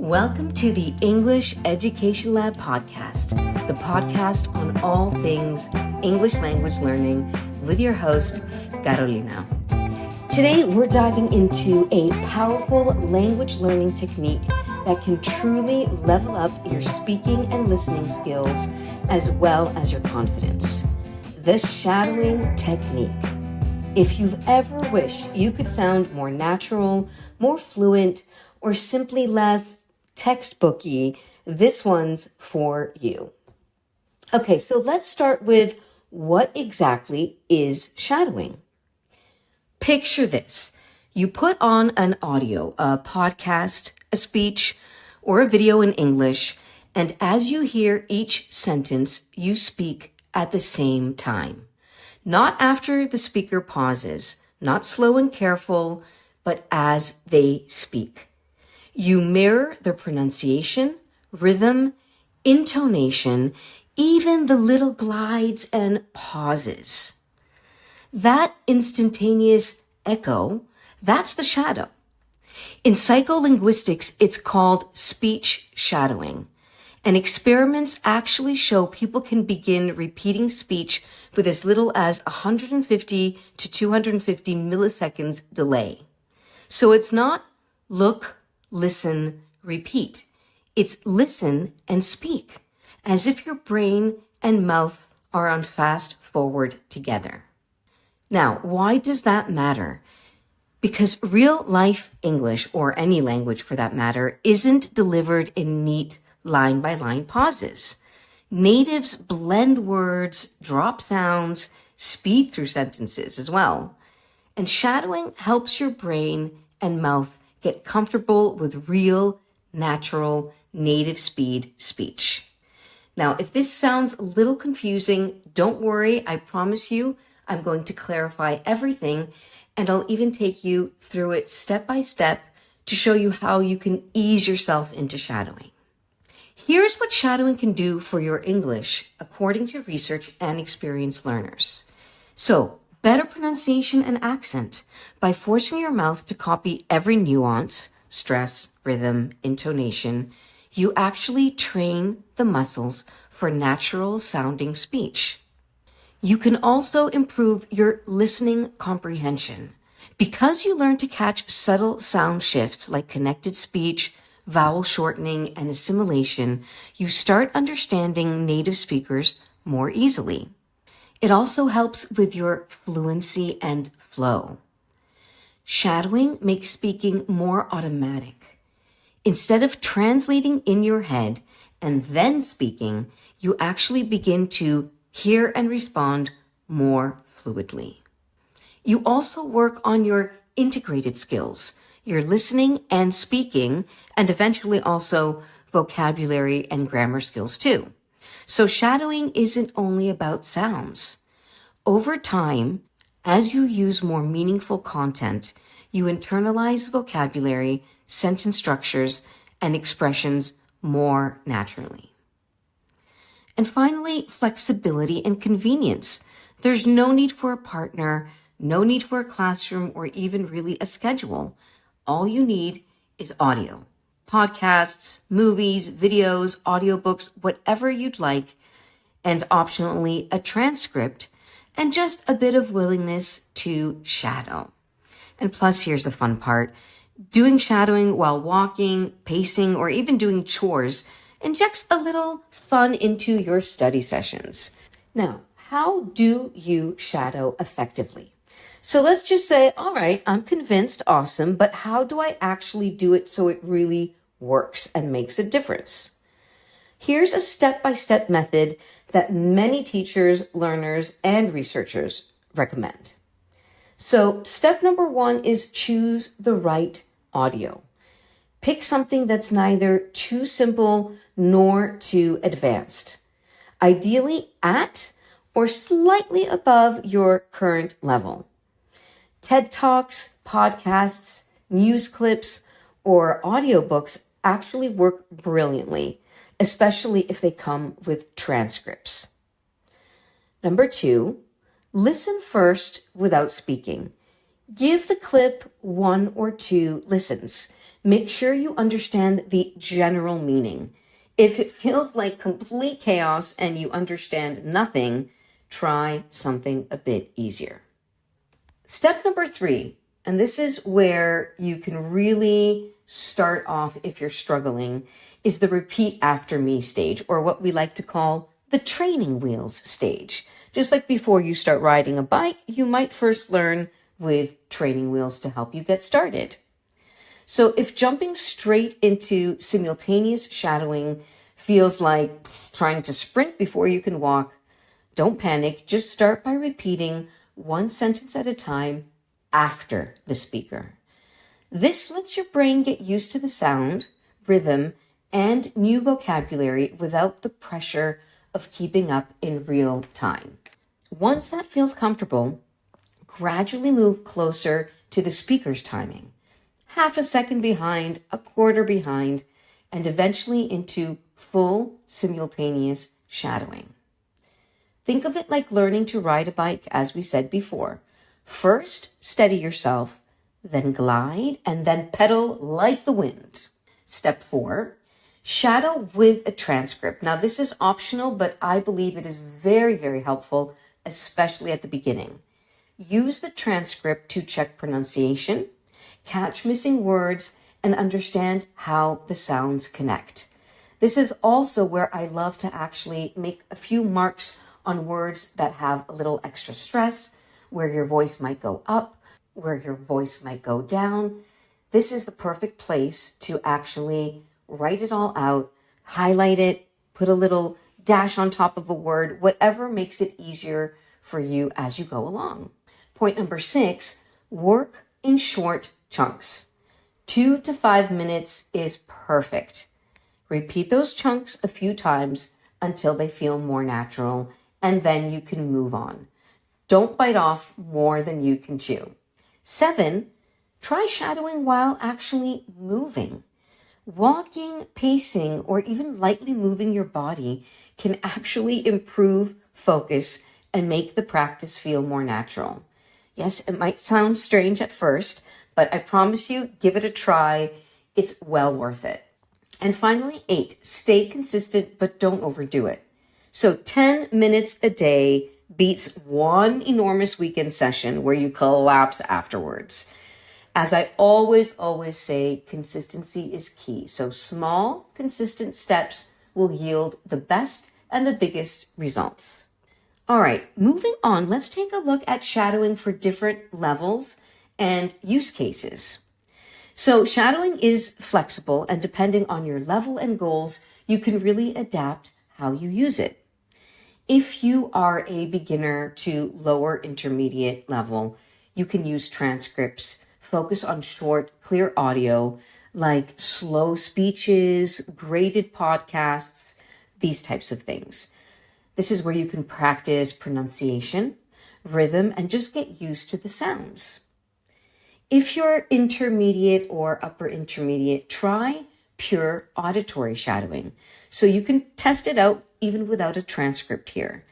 Welcome to the English Education Lab podcast, the podcast on all things English language learning with your host, Carolina. Today, we're diving into a powerful language learning technique that can truly level up your speaking and listening skills as well as your confidence. The shadowing technique. If you've ever wished you could sound more natural, more fluent, or simply less textbooky, this one's for you. Okay, so let's start with what exactly is shadowing? Picture this. You put on an audio, a podcast, a speech, or a video in English, and as you hear each sentence, you speak at the same time. Not after the speaker pauses, not slow and careful, but as they speak. You mirror the pronunciation, rhythm, intonation, even the little glides and pauses. That instantaneous echo, that's the shadow. In psycholinguistics, it's called speech shadowing. And experiments actually show people can begin repeating speech with as little as 150 to 250 milliseconds delay. So it's not look, listen, repeat. It's listen and speak, as if your brain and mouth are on fast forward together. Now, why does that matter? Because real life English, or any language for that matter, isn't delivered in neat line-by-line pauses. Natives blend words, drop sounds, speed through sentences as well. And shadowing helps your brain and mouth get comfortable with real, natural, native speed speech. Now, if this sounds a little confusing, don't worry. I promise you, I'm going to clarify everything, and I'll even take you through it step by step to show you how you can ease yourself into shadowing. Here's what shadowing can do for your English, according to research and experienced learners. So, better pronunciation and accent by forcing your mouth to copy every nuance, stress, rhythm, intonation. You actually train the muscles for natural sounding speech. You can also improve your listening comprehension because you learn to catch subtle sound shifts like connected speech, vowel shortening, and assimilation. You start understanding native speakers more easily. It also helps with your fluency and flow. Shadowing makes speaking more automatic. Instead of translating in your head and then speaking, you actually begin to hear and respond more fluidly. You also work on your integrated skills, your listening and speaking, and eventually also vocabulary and grammar skills too. So shadowing isn't only about sounds. Over time, as you use more meaningful content, you internalize vocabulary, sentence structures, and expressions more naturally. And finally, flexibility and convenience. There's no need for a partner, no need for a classroom, or even really a schedule. All you need is audio. Podcasts, movies, videos, audiobooks, whatever you'd like, and optionally a transcript, and just a bit of willingness to shadow. And plus, here's the fun part. Doing shadowing while walking, pacing, or even doing chores injects a little fun into your study sessions. Now, how do you shadow effectively? So let's just say, all right, I'm convinced, awesome, but how do I actually do it so it really works and makes a difference? Here's a step-by-step method that many teachers, learners, and researchers recommend. So step number 1 is choose the right audio. Pick something that's neither too simple nor too advanced. Ideally at or slightly above your current level. TED Talks, podcasts, news clips, or audiobooks actually work brilliantly, especially if they come with transcripts. Number 2, listen first without speaking. Give the clip 1 or 2 listens. Make sure you understand the general meaning. If it feels like complete chaos and you understand nothing, try something a bit easier. Step number 3, and this is where you can really start off if you're struggling, is the repeat after me stage, or what we like to call the training wheels stage. Just like before you start riding a bike, you might first learn with training wheels to help you get started. So if jumping straight into simultaneous shadowing feels like trying to sprint before you can walk, don't panic. Just start by repeating one sentence at a time after the speaker. This lets your brain get used to the sound, rhythm, and new vocabulary without the pressure of keeping up in real time. Once that feels comfortable, gradually move closer to the speaker's timing. Half a second behind, a quarter behind, and eventually into full simultaneous shadowing. Think of it like learning to ride a bike, as we said before. First, steady yourself, then glide, and then pedal like the wind. Step 4, shadow with a transcript. Now, this is optional, but I believe it is very, very helpful, especially at the beginning. Use the transcript to check pronunciation, catch missing words, and understand how the sounds connect. This is also where I love to actually make a few marks on words that have a little extra stress, where your voice might go up, where your voice might go down. This is the perfect place to actually write it all out, highlight it, put a little dash on top of a word, whatever makes it easier for you as you go along. Point number 6, work in short chunks. 2 to 5 minutes is perfect. Repeat those chunks a few times until they feel more natural, and then you can move on. Don't bite off more than you can chew. 7, try shadowing while actually moving. Walking, pacing, or even lightly moving your body can actually improve focus and make the practice feel more natural. Yes, it might sound strange at first, but I promise you, give it a try. It's well worth it. And finally, 8, stay consistent, but don't overdo it. So 10 minutes a day beats one enormous weekend session where you collapse afterwards. As I always say, consistency is key. So small, consistent steps will yield the best and the biggest results. All right, moving on, let's take a look at shadowing for different levels and use cases. So shadowing is flexible, and depending on your level and goals, you can really adapt how you use it. If you are a beginner to lower intermediate level, you can use transcripts, focus on short, clear audio, like slow speeches, graded podcasts, these types of things. This is where you can practice pronunciation, rhythm, and just get used to the sounds. If you're intermediate or upper intermediate, try pure auditory shadowing. So you can test it out even without a transcript here.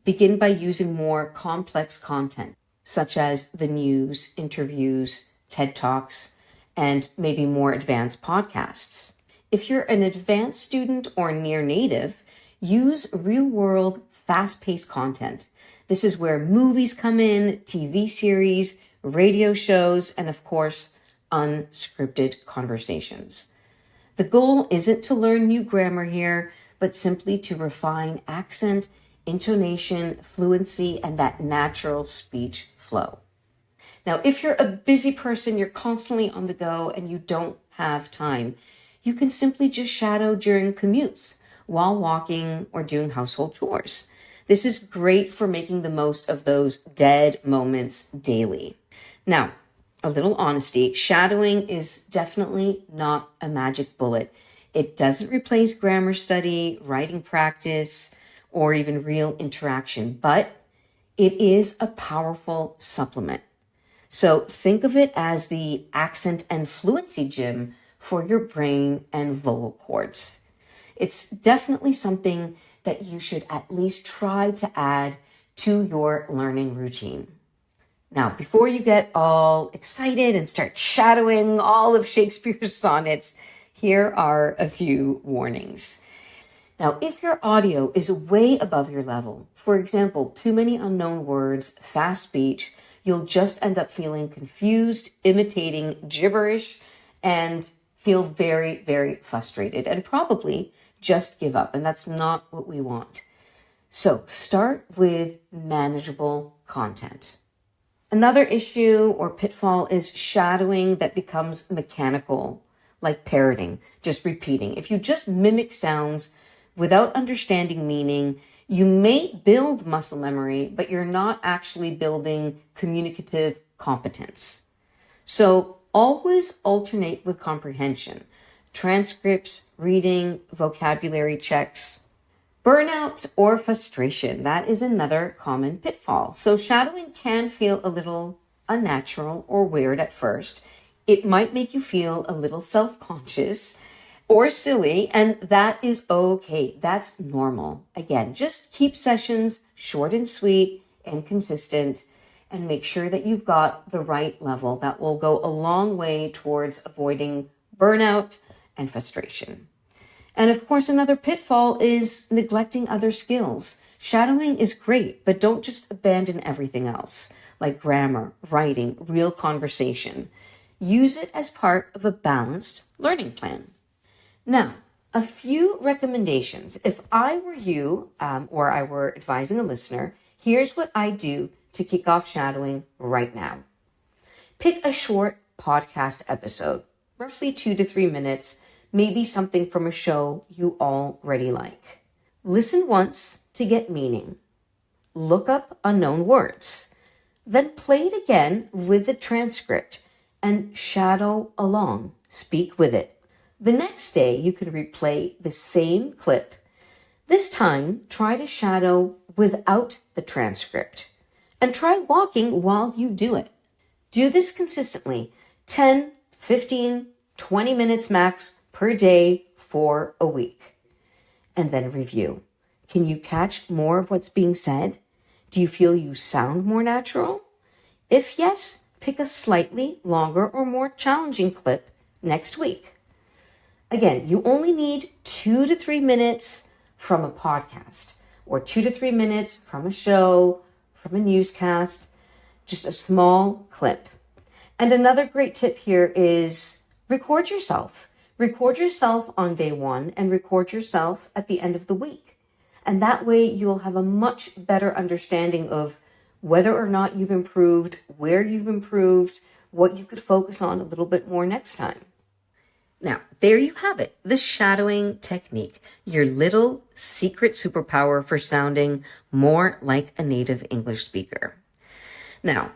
Begin by using more complex content, such as the news, interviews, TED Talks, and maybe more advanced podcasts. If you're an advanced student or near native, use real-world, fast-paced content. This is where movies come in, TV series, radio shows, and of course, unscripted conversations. The goal isn't to learn new grammar here, but simply to refine accent, intonation, fluency, and that natural speech flow. Now, if you're a busy person, you're constantly on the go and you don't have time, you can simply just shadow during commutes, while walking or doing household chores. This is great for making the most of those dead moments daily. Now, a little honesty, shadowing is definitely not a magic bullet. It doesn't replace grammar study, writing practice, or even real interaction, but it is a powerful supplement. So think of it as the accent and fluency gym for your brain and vocal cords. It's definitely something that you should at least try to add to your learning routine. Now, before you get all excited and start shadowing all of Shakespeare's sonnets, here are a few warnings. Now, if your audio is way above your level, for example, too many unknown words, fast speech, you'll just end up feeling confused, imitating gibberish, and feel very, very frustrated and probably just give up. And that's not what we want. So start with manageable content. Another issue or pitfall is shadowing that becomes mechanical, like parroting, just repeating. If you just mimic sounds without understanding meaning, you may build muscle memory, but you're not actually building communicative competence. So always alternate with comprehension, transcripts, reading, vocabulary checks. Burnout or frustration, that is another common pitfall. So shadowing can feel a little unnatural or weird at first. It might make you feel a little self-conscious or silly, and that is okay. That's normal. Again, just keep sessions short and sweet and consistent, and make sure that you've got the right level. That will go a long way towards avoiding burnout and frustration. And of course, another pitfall is neglecting other skills. Shadowing is great, but don't just abandon everything else, like grammar, writing, real conversation. Use it as part of a balanced learning plan. Now, a few recommendations. If I were you, or I were advising a listener, here's what I do to kick off shadowing right now. Pick a short podcast episode, roughly 2 to 3 minutes, maybe something from a show you already like. Listen once to get meaning. Look up unknown words. Then play it again with the transcript and shadow along. Speak with it. The next day, you can replay the same clip. This time, try to shadow without the transcript and try walking while you do it. Do this consistently, 10, 15, 20 minutes max per day for a week. And then review. Can you catch more of what's being said? Do you feel you sound more natural? If yes, pick a slightly longer or more challenging clip next week. Again, you only need 2 to 3 minutes from a podcast or 2 to 3 minutes from a show, from a newscast, just a small clip. And another great tip here is record yourself. Record yourself on day 1 and record yourself at the end of the week. And that way you'll have a much better understanding of whether or not you've improved, where you've improved, what you could focus on a little bit more next time. Now, there you have it, the shadowing technique, your little secret superpower for sounding more like a native English speaker. Now,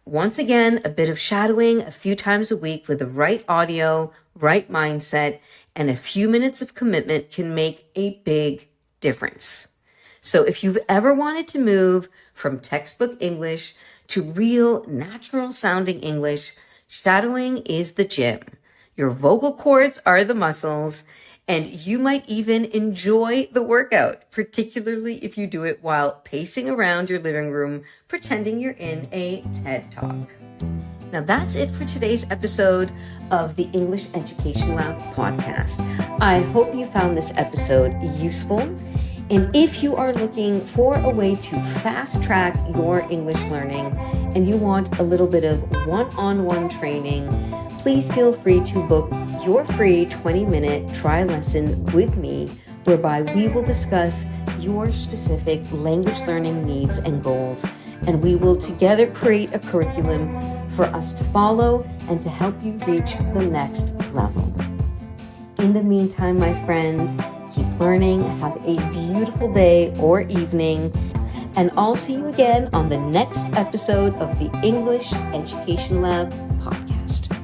once again, a bit of shadowing a few times a week with the right audio, right mindset, and a few minutes of commitment can make a big difference. So if you've ever wanted to move from textbook English to real natural sounding English, shadowing is the gym. Your vocal cords are the muscles, and you might even enjoy the workout, particularly if you do it while pacing around your living room, pretending you're in a TED Talk. Now that's it for today's episode of the English Education Lab podcast. I hope you found this episode useful. And if you are looking for a way to fast track your English learning and you want a little bit of one-on-one training, please feel free to book your free 20-minute try lesson with me, whereby we will discuss your specific language learning needs and goals, and we will together create a curriculum for us to follow and to help you reach the next level. In the meantime, my friends, keep learning, have a beautiful day or evening, and I'll see you again on the next episode of the English Education Lab podcast.